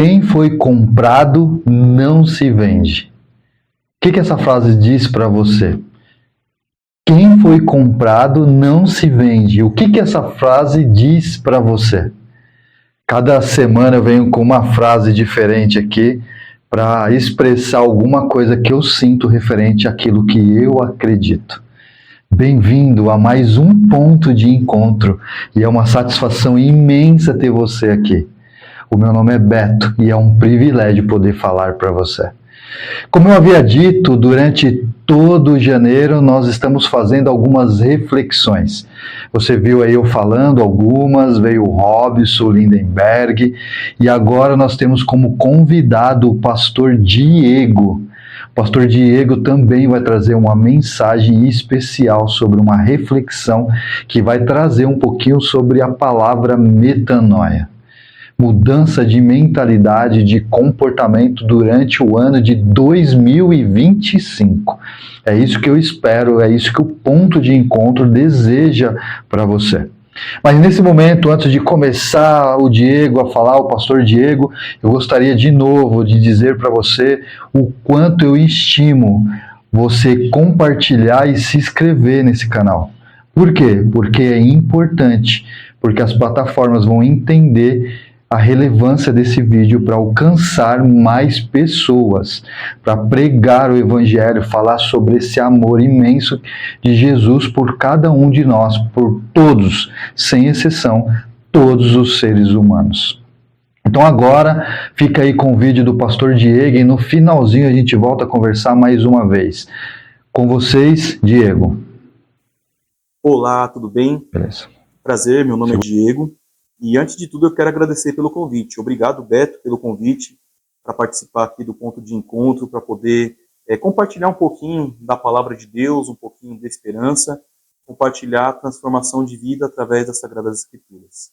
Quem foi comprado não se vende. O que essa frase diz para você? Quem foi comprado não se vende. O que essa frase diz para você? Cada semana eu venho com uma frase diferente aqui para expressar alguma coisa que eu sinto referente àquilo que eu acredito. Bem-vindo a mais um ponto de encontro e é uma satisfação imensa ter você aqui. O meu nome é Beto e é um privilégio poder falar para você. Como eu havia dito, durante todo janeiro nós estamos fazendo algumas reflexões. Você viu aí eu falando algumas, veio o Robson Lindenberg e agora nós temos como convidado o pastor Diego. O pastor Diego também vai trazer uma mensagem especial sobre uma reflexão que vai trazer um pouquinho sobre a palavra metanoia. Mudança de mentalidade, de comportamento durante o ano de 2025. É isso que eu espero, é isso que o ponto de encontro deseja para você. Mas nesse momento, antes de começar o Diego a falar, o pastor Diego, eu gostaria de novo de dizer para você o quanto eu estimo você compartilhar e se inscrever nesse canal. Por quê? Porque é importante, porque as plataformas vão entender a relevância desse vídeo para alcançar mais pessoas, para pregar o evangelho, falar sobre esse amor imenso de Jesus por cada um de nós, por todos, sem exceção, todos os seres humanos. Então agora fica aí com o vídeo do pastor Diego e no finalzinho a gente volta a conversar mais uma vez. Com vocês, Diego. Olá, tudo bem? Beleza. Prazer, meu nome é Diego. E antes de tudo eu quero agradecer pelo convite. Obrigado, Beto, pelo convite para participar aqui do ponto de encontro, para poder compartilhar um pouquinho da palavra de Deus, um pouquinho de esperança, compartilhar a transformação de vida através das Sagradas Escrituras.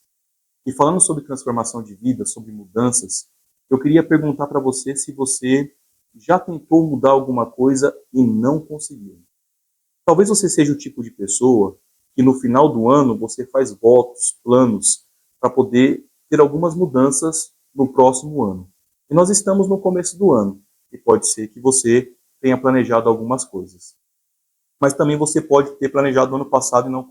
E falando sobre transformação de vida, sobre mudanças, eu queria perguntar para você se você já tentou mudar alguma coisa e não conseguiu. Talvez você seja o tipo de pessoa que no final do ano você faz votos, planos, para poder ter algumas mudanças no próximo ano. E nós estamos no começo do ano, e pode ser que você tenha planejado algumas coisas. Mas também você pode ter planejado no ano passado e não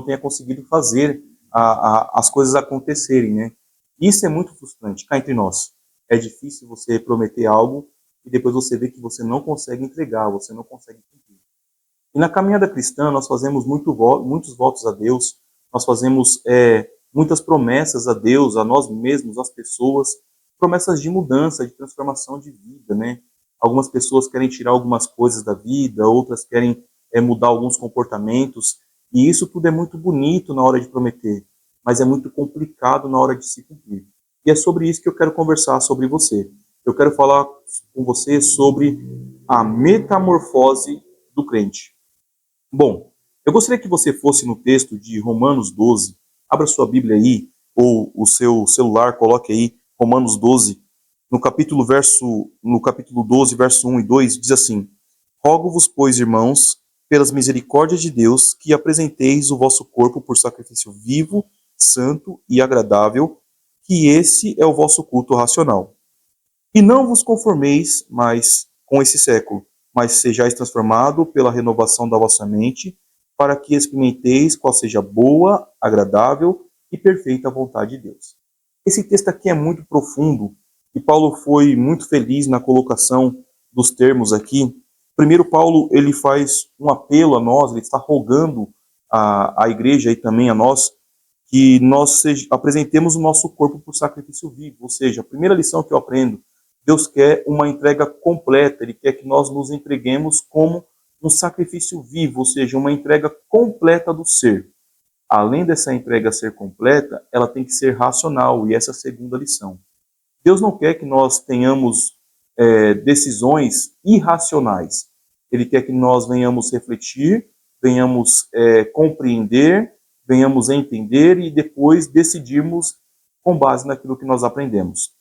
tenha conseguido fazer as coisas acontecerem, né? Isso é muito frustrante, cá entre nós. É difícil você prometer algo e depois você vê que você não consegue entregar, você não consegue cumprir. E na caminhada cristã nós fazemos muitos votos a Deus, nós fazemos muitas promessas a Deus, a nós mesmos, às pessoas, promessas de mudança, de transformação de vida, né? Algumas pessoas querem tirar algumas coisas da vida, outras querem mudar alguns comportamentos, e isso tudo é muito bonito na hora de prometer, mas é muito complicado na hora de se cumprir. E é sobre isso que eu quero conversar sobre você. Eu quero falar com você sobre a metamorfose do crente. Bom, eu gostaria que você fosse no texto de Romanos 12, abra sua Bíblia aí, ou o seu celular, coloque aí Romanos 12, no capítulo 12, verso 1 e 2, diz assim: Rogo-vos, pois, irmãos, pelas misericórdias de Deus, que apresenteis o vosso corpo por sacrifício vivo, santo e agradável, que esse é o vosso culto racional. E não vos conformeis mais com esse século, mas sejais transformado pela renovação da vossa mente, para que experimenteis qual seja a boa, agradável e perfeita vontade de Deus. Esse texto aqui é muito profundo, e Paulo foi muito feliz na colocação dos termos aqui. Primeiro, Paulo ele faz um apelo a nós, ele está rogando à igreja e também a nós, que nós apresentemos o nosso corpo por sacrifício vivo. Ou seja, a primeira lição que eu aprendo, Deus quer uma entrega completa, Ele quer que nós nos entreguemos como um sacrifício vivo, ou seja, uma entrega completa do ser. Além dessa entrega ser completa, ela tem que ser racional, e essa é a segunda lição. Deus não quer que nós tenhamos decisões irracionais. Ele quer que nós venhamos refletir, venhamos compreender, venhamos entender e depois decidirmos com base naquilo que nós aprendemos.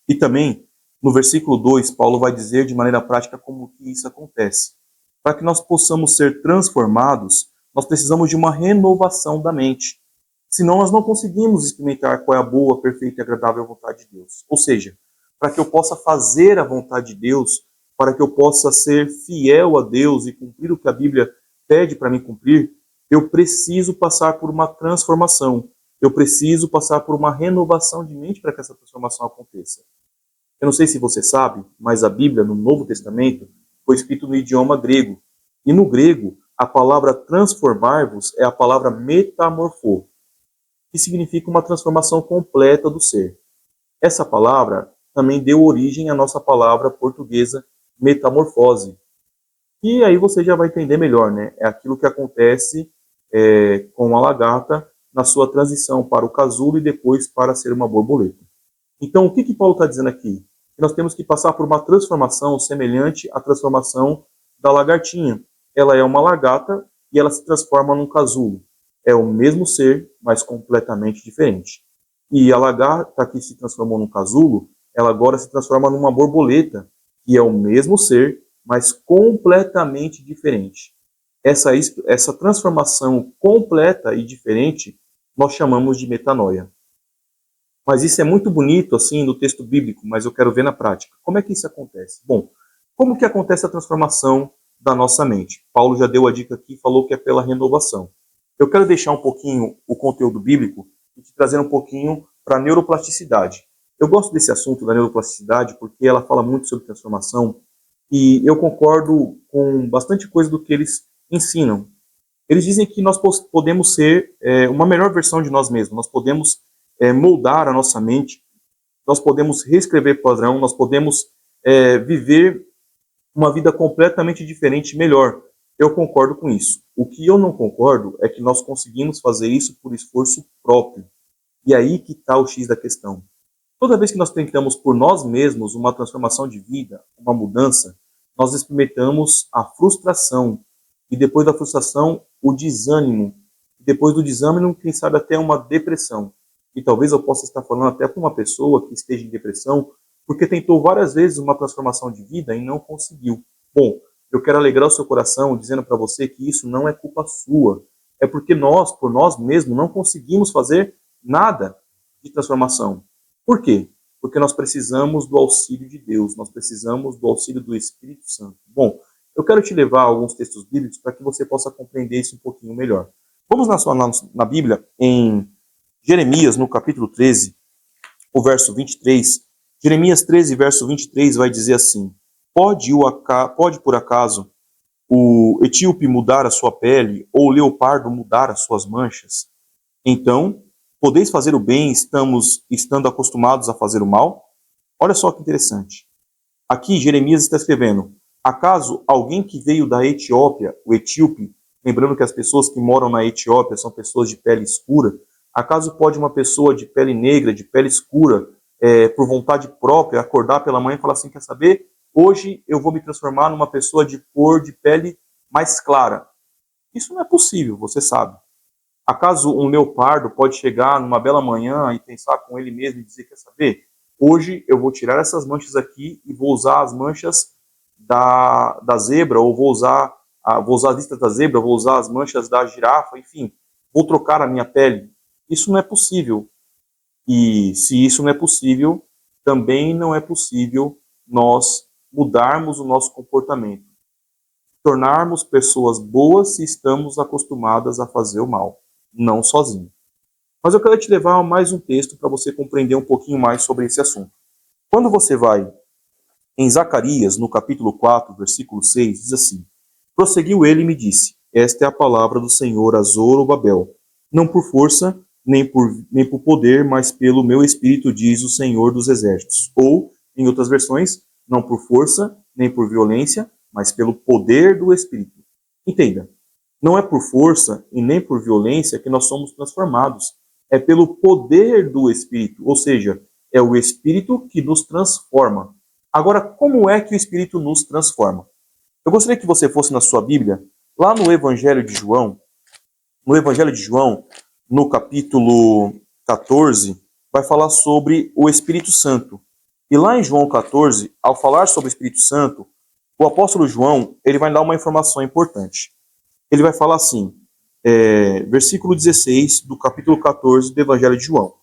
E também, no versículo 2, Paulo vai dizer de maneira prática como que isso acontece. Para que nós possamos ser transformados, nós precisamos de uma renovação da mente. Senão nós não conseguimos experimentar qual é a boa, perfeita e agradável vontade de Deus. Ou seja, para que eu possa fazer a vontade de Deus, para que eu possa ser fiel a Deus e cumprir o que a Bíblia pede para mim cumprir, eu preciso passar por uma transformação. Eu preciso passar por uma renovação de mente para que essa transformação aconteça. Eu não sei se você sabe, mas a Bíblia, no Novo Testamento, foi escrita no idioma grego. E no grego, a palavra transformar-vos é a palavra metamorfo, que significa uma transformação completa do ser. Essa palavra também deu origem à nossa palavra portuguesa metamorfose. E aí você já vai entender melhor, né? É aquilo que acontece com a lagarta na sua transição para o casulo e depois para ser uma borboleta. Então, o que Paulo está dizendo aqui? Que nós temos que passar por uma transformação semelhante à transformação da lagartinha. Ela é uma lagarta e ela se transforma num casulo. É o mesmo ser, mas completamente diferente. E a lagarta que se transformou num casulo, ela agora se transforma numa borboleta, que é o mesmo ser, mas completamente diferente. Essa transformação completa e diferente, nós chamamos de metanoia. Mas isso é muito bonito, assim, no texto bíblico, mas eu quero ver na prática. Como é que isso acontece? Bom, como que acontece a transformação da nossa mente? Paulo já deu a dica aqui e falou que é pela renovação. Eu quero deixar um pouquinho o conteúdo bíblico e te trazer um pouquinho para a neuroplasticidade. Eu gosto desse assunto da neuroplasticidade porque ela fala muito sobre transformação e eu concordo com bastante coisa do que eles ensinam. Eles dizem que nós podemos ser uma melhor versão de nós mesmos, nós podemos moldar a nossa mente, nós podemos reescrever padrão, nós podemos viver uma vida completamente diferente e melhor. Eu concordo com isso. O que eu não concordo é que nós conseguimos fazer isso por esforço próprio. E aí que está o X da questão. Toda vez que nós tentamos por nós mesmos uma transformação de vida, uma mudança, nós experimentamos a frustração. E depois da frustração, o desânimo. E depois do desânimo, quem sabe até uma depressão. E talvez eu possa estar falando até para uma pessoa que esteja em depressão, porque tentou várias vezes uma transformação de vida e não conseguiu. Bom, eu quero alegrar o seu coração dizendo para você que isso não é culpa sua. É porque nós, por nós mesmos, não conseguimos fazer nada de transformação. Por quê? Porque nós precisamos do auxílio de Deus, nós precisamos do auxílio do Espírito Santo. Bom, eu quero te levar a alguns textos bíblicos para que você possa compreender isso um pouquinho melhor. Vamos na Bíblia, em Jeremias, no capítulo 13, o verso 23. Jeremias 13, verso 23 vai dizer assim: Pode por acaso o etíope mudar a sua pele, ou o leopardo mudar as suas manchas? Então, podeis fazer o bem estando acostumados a fazer o mal? Olha só que interessante. Aqui Jeremias está escrevendo: acaso alguém que veio da Etiópia, o etíope, lembrando que as pessoas que moram na Etiópia são pessoas de pele escura, acaso pode uma pessoa de pele negra, de pele escura, por vontade própria, acordar pela manhã e falar assim: quer saber? Hoje eu vou me transformar numa pessoa de cor de pele mais clara. Isso não é possível, você sabe. Acaso um leopardo pode chegar numa bela manhã e pensar com ele mesmo e dizer: quer saber? Hoje eu vou tirar essas manchas aqui e vou usar as manchas da zebra, ou vou usar as listas da zebra, vou usar as manchas da girafa, enfim, vou trocar a minha pele. Isso não é possível. E se isso não é possível, também não é possível nós mudarmos o nosso comportamento, tornarmos pessoas boas se estamos acostumadas a fazer o mal, não sozinho. Mas eu quero te levar a mais um texto para você compreender um pouquinho mais sobre esse assunto. Quando você vai em Zacarias, no capítulo 4, versículo 6, diz assim: Prosseguiu ele e me disse: Esta é a palavra do Senhor a Zorobabel, não por força, nem por poder, mas pelo meu espírito, diz o Senhor dos Exércitos. Ou, em outras versões, não por força, nem por violência, mas pelo poder do Espírito. Entenda, não é por força e nem por violência que nós somos transformados. É pelo poder do Espírito, ou seja, é o Espírito que nos transforma. Agora, como é que o Espírito nos transforma? Eu gostaria que você fosse na sua Bíblia, lá no Evangelho de João, no capítulo 14, vai falar sobre o Espírito Santo. E lá em João 14, ao falar sobre o Espírito Santo, o apóstolo João ele vai dar uma informação importante. Ele vai falar assim: versículo 16 do capítulo 14 do Evangelho de João.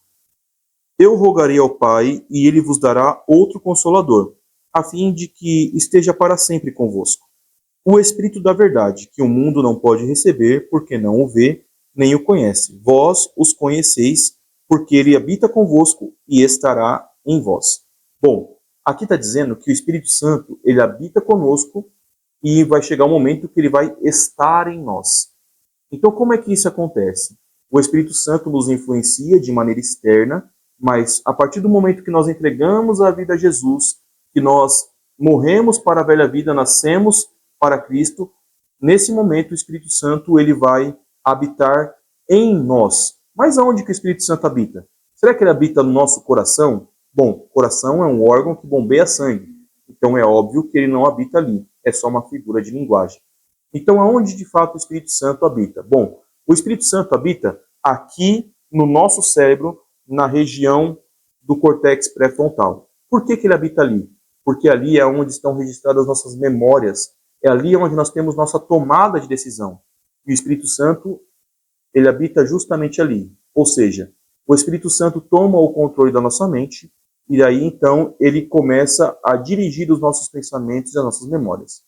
Eu rogarei ao Pai, e ele vos dará outro Consolador, a fim de que esteja para sempre convosco. O Espírito da verdade, que o mundo não pode receber, porque não o vê, nem o conhece. Vós os conheceis, porque ele habita convosco e estará em vós. Bom, aqui está dizendo que o Espírito Santo, ele habita conosco e vai chegar um momento que ele vai estar em nós. Então, como é que isso acontece? O Espírito Santo nos influencia de maneira externa, mas a partir do momento que nós entregamos a vida a Jesus, que nós morremos para a velha vida, nascemos para Cristo, nesse momento o Espírito Santo ele vai habitar em nós. Mas aonde que o Espírito Santo habita? Será que ele habita no nosso coração? Bom, o coração é um órgão que bombeia sangue, então é óbvio que ele não habita ali, é só uma figura de linguagem. Então, aonde de fato o Espírito Santo habita? Bom, o Espírito Santo habita aqui no nosso cérebro, na região do córtex pré-frontal. Por que ele habita ali? Porque ali é onde estão registradas nossas memórias, é ali onde nós temos nossa tomada de decisão. E o Espírito Santo, ele habita justamente ali. Ou seja, o Espírito Santo toma o controle da nossa mente e aí então ele começa a dirigir os nossos pensamentos e as nossas memórias.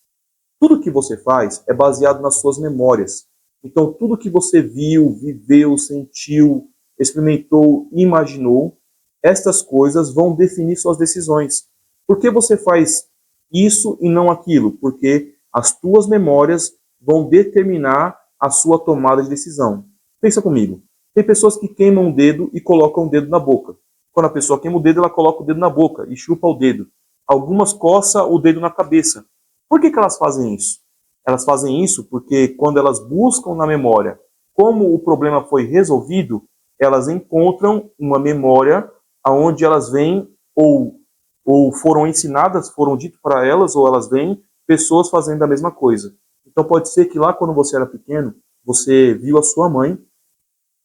Tudo que você faz é baseado nas suas memórias. Então tudo que você viu, viveu, sentiu, experimentou, imaginou, estas coisas vão definir suas decisões. Por que você faz isso e não aquilo? Porque as tuas memórias vão determinar a sua tomada de decisão. Pensa comigo. Tem pessoas que queimam o dedo e colocam o dedo na boca. Quando a pessoa queima o dedo, ela coloca o dedo na boca e chupa o dedo. Algumas coçam o dedo na cabeça. Por que elas fazem isso? Elas fazem isso porque quando elas buscam na memória como o problema foi resolvido, elas encontram uma memória onde elas veem ou foram ensinadas, foram dito para elas, ou elas veem pessoas fazendo a mesma coisa. Então pode ser que lá quando você era pequeno, você viu a sua mãe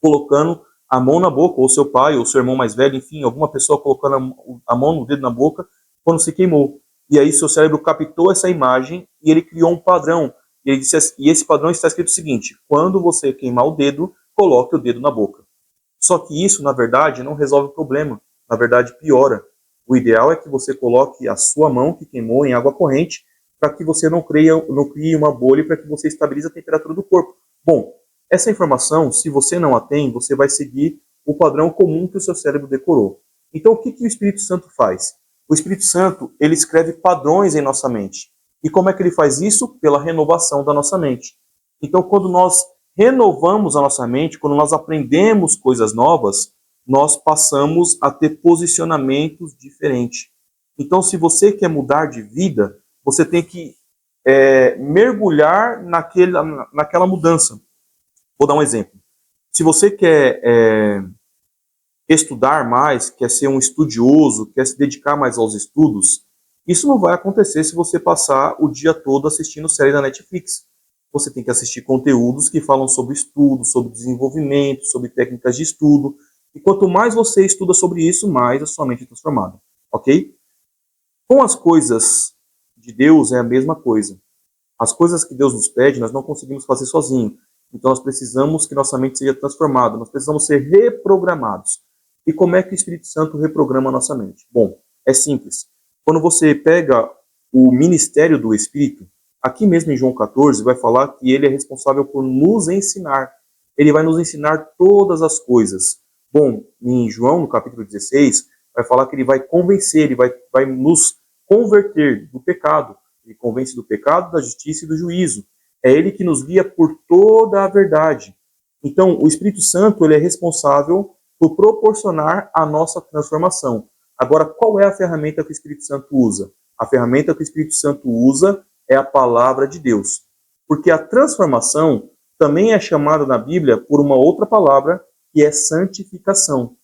colocando a mão na boca, ou seu pai, ou seu irmão mais velho, enfim, alguma pessoa colocando a mão no dedo na boca quando se queimou. E aí seu cérebro captou essa imagem e ele criou um padrão. E, ele disse, e esse padrão está escrito o seguinte: quando você queimar o dedo, coloque o dedo na boca. Só que isso, na verdade, não resolve o problema. Na verdade, piora. O ideal é que você coloque a sua mão que queimou em água corrente para que você não crie uma bolha, para que você estabilize a temperatura do corpo. Bom, essa informação, se você não a tem, você vai seguir o padrão comum que o seu cérebro decorou. Então, o que o Espírito Santo faz? O Espírito Santo, ele escreve padrões em nossa mente. E como é que ele faz isso? Pela renovação da nossa mente. Então, quando nós renovamos a nossa mente, quando nós aprendemos coisas novas, nós passamos a ter posicionamentos diferentes. Então, se você quer mudar de vida, você tem que mergulhar naquela mudança. Vou dar um exemplo. Se você quer estudar mais, quer ser um estudioso, quer se dedicar mais aos estudos, isso não vai acontecer se você passar o dia todo assistindo série da Netflix. Você tem que assistir conteúdos que falam sobre estudo, sobre desenvolvimento, sobre técnicas de estudo. E quanto mais você estuda sobre isso, mais a sua mente é transformada. Ok? Com as coisas de Deus é a mesma coisa. As coisas que Deus nos pede, nós não conseguimos fazer sozinhos. Então nós precisamos que nossa mente seja transformada. Nós precisamos ser reprogramados. E como é que o Espírito Santo reprograma a nossa mente? Bom, é simples. Quando você pega o ministério do Espírito, aqui mesmo em João 14, vai falar que ele é responsável por nos ensinar. Ele vai nos ensinar todas as coisas. Bom, em João, no capítulo 16, vai falar que ele vai convencer, ele vai nos converter do pecado. Ele convence do pecado, da justiça e do juízo. É ele que nos guia por toda a verdade. Então, o Espírito Santo, ele é responsável por proporcionar a nossa transformação. Agora, qual é a ferramenta que o Espírito Santo usa? A ferramenta que o Espírito Santo usa é a palavra de Deus. Porque a transformação também é chamada na Bíblia por uma outra palavra, que é santificação.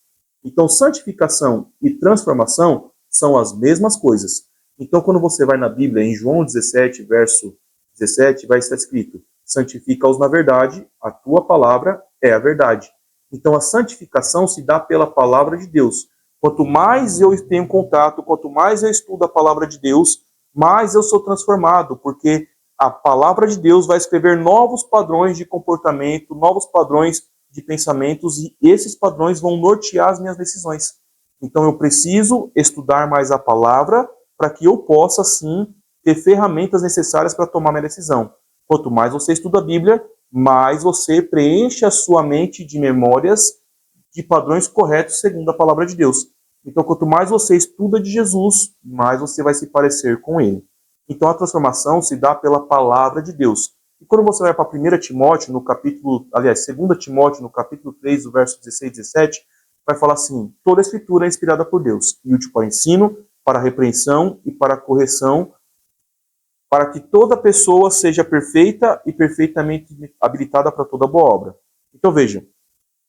Então, santificação e transformação são as mesmas coisas. Então, quando você vai na Bíblia, em João 17, verso 17, vai estar escrito: santifica-os na verdade, a tua palavra é a verdade. Então, a santificação se dá pela palavra de Deus. Quanto mais eu tenho contato, quanto mais eu estudo a palavra de Deus, mais eu sou transformado, porque a palavra de Deus vai escrever novos padrões de comportamento, novos padrões de pensamentos, e esses padrões vão nortear as minhas decisões. Então eu preciso estudar mais a palavra para que eu possa, sim, ter ferramentas necessárias para tomar minha decisão. Quanto mais você estuda a Bíblia, mais você preenche a sua mente de memórias de padrões corretos segundo a palavra de Deus. Então, quanto mais você estuda de Jesus, mais você vai se parecer com ele. Então, a transformação se dá pela palavra de Deus. E quando você vai para 1 Timóteo, no capítulo, aliás, 2 Timóteo, no capítulo 3, do verso 16 e 17, vai falar assim: toda a escritura é inspirada por Deus, e útil para ensino, para repreensão e para correção, para que toda pessoa seja perfeita e perfeitamente habilitada para toda boa obra. Então, veja,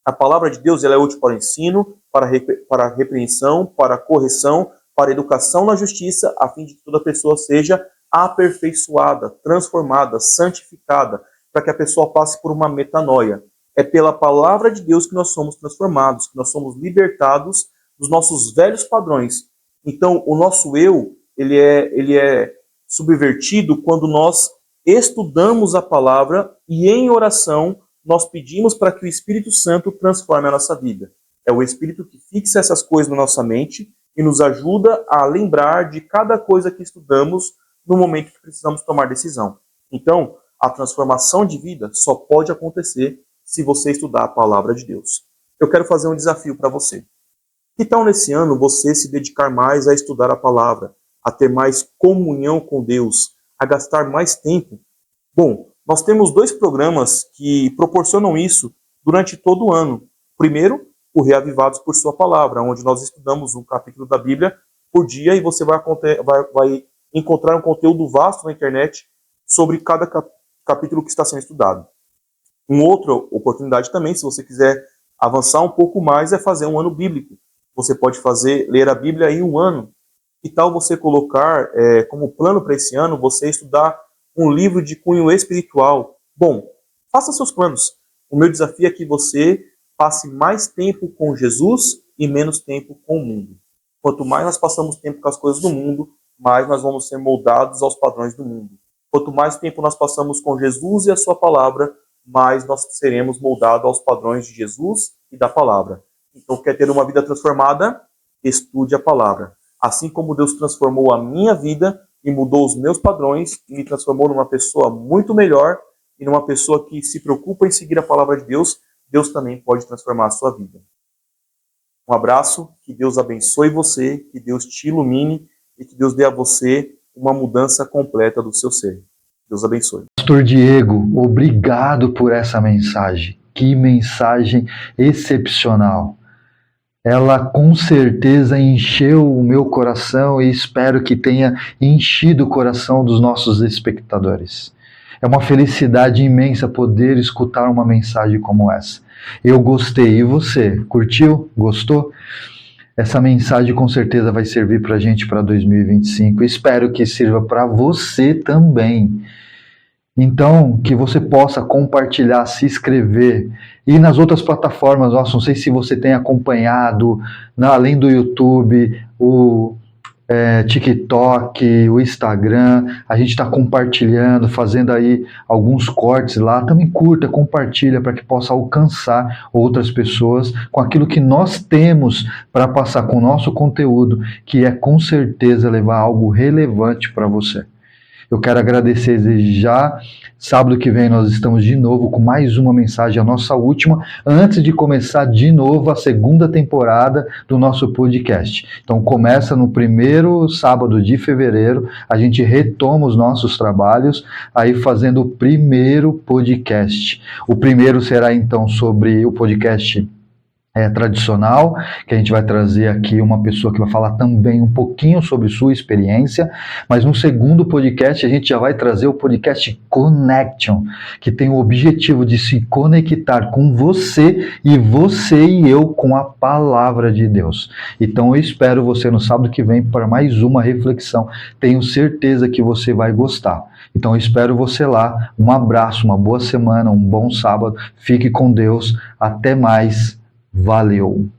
a palavra de Deus ela é útil para o ensino, para a repreensão, para a correção, para a educação na justiça, a fim de que toda pessoa seja aperfeiçoada, transformada, santificada, para que a pessoa passe por uma metanoia. É pela palavra de Deus que nós somos transformados, que nós somos libertados dos nossos velhos padrões. Então, o nosso eu, ele é subvertido quando nós estudamos a palavra e em oração nós pedimos para que o Espírito Santo transforme a nossa vida. É o Espírito que fixa essas coisas na nossa mente e nos ajuda a lembrar de cada coisa que estudamos no momento que precisamos tomar decisão. Então, a transformação de vida só pode acontecer se você estudar a palavra de Deus. Eu quero fazer um desafio para você. Que tal nesse ano você se dedicar mais a estudar a palavra, a ter mais comunhão com Deus, a gastar mais tempo? Bom, nós temos 2 programas que proporcionam isso durante todo o ano. Primeiro, o Reavivados por Sua Palavra, onde nós estudamos um capítulo da Bíblia por dia e você vai encontrar um conteúdo vasto na internet sobre cada capítulo que está sendo estudado. Uma outra oportunidade também, se você quiser avançar um pouco mais, é fazer um ano bíblico. Você pode ler a Bíblia em um ano. Que tal você colocar como plano para esse ano, você estudar um livro de cunho espiritual? Bom, faça seus planos. O meu desafio é que você passe mais tempo com Jesus e menos tempo com o mundo. Quanto mais nós passamos tempo com as coisas do mundo, mais nós vamos ser moldados aos padrões do mundo. Quanto mais tempo nós passamos com Jesus e a sua palavra, mais nós seremos moldados aos padrões de Jesus e da palavra. Então, quer ter uma vida transformada? Estude a palavra. Assim como Deus transformou a minha vida e mudou os meus padrões e me transformou numa pessoa muito melhor e numa pessoa que se preocupa em seguir a palavra de Deus, Deus também pode transformar a sua vida. Um abraço, que Deus abençoe você, que Deus te ilumine e que Deus dê a você uma mudança completa do seu ser. Deus abençoe. Pastor Diego, obrigado por essa mensagem. Que mensagem excepcional. Ela com certeza encheu o meu coração e espero que tenha enchido o coração dos nossos espectadores. É uma felicidade imensa poder escutar uma mensagem como essa. Eu gostei. E você? Curtiu? Gostou? Essa mensagem com certeza vai servir para a gente para 2025. Espero que sirva para você também. Então, que você possa compartilhar, se inscrever. E nas outras plataformas, nossa, não sei se você tem acompanhado, além do YouTube, o TikTok, o Instagram, a gente está compartilhando, fazendo aí alguns cortes lá. Também curta, compartilha para que possa alcançar outras pessoas com aquilo que nós temos para passar com o nosso conteúdo, que é com certeza levar algo relevante para você. Eu quero agradecer desde já. Sábado que vem nós estamos de novo com mais uma mensagem, a nossa última, antes de começar de novo a segunda temporada do nosso podcast. Então começa no primeiro sábado de fevereiro, a gente retoma os nossos trabalhos, aí fazendo o primeiro podcast. O primeiro será então sobre o podcast tradicional, que a gente vai trazer aqui uma pessoa que vai falar também um pouquinho sobre sua experiência, mas no segundo podcast a gente já vai trazer o podcast Connection, que tem o objetivo de se conectar com você e eu com a palavra de Deus. Então eu espero você no sábado que vem para mais uma reflexão. Tenho certeza que você vai gostar. Então eu espero você lá. Um abraço, uma boa semana, um bom sábado. Fique com Deus. Até mais. Valeu!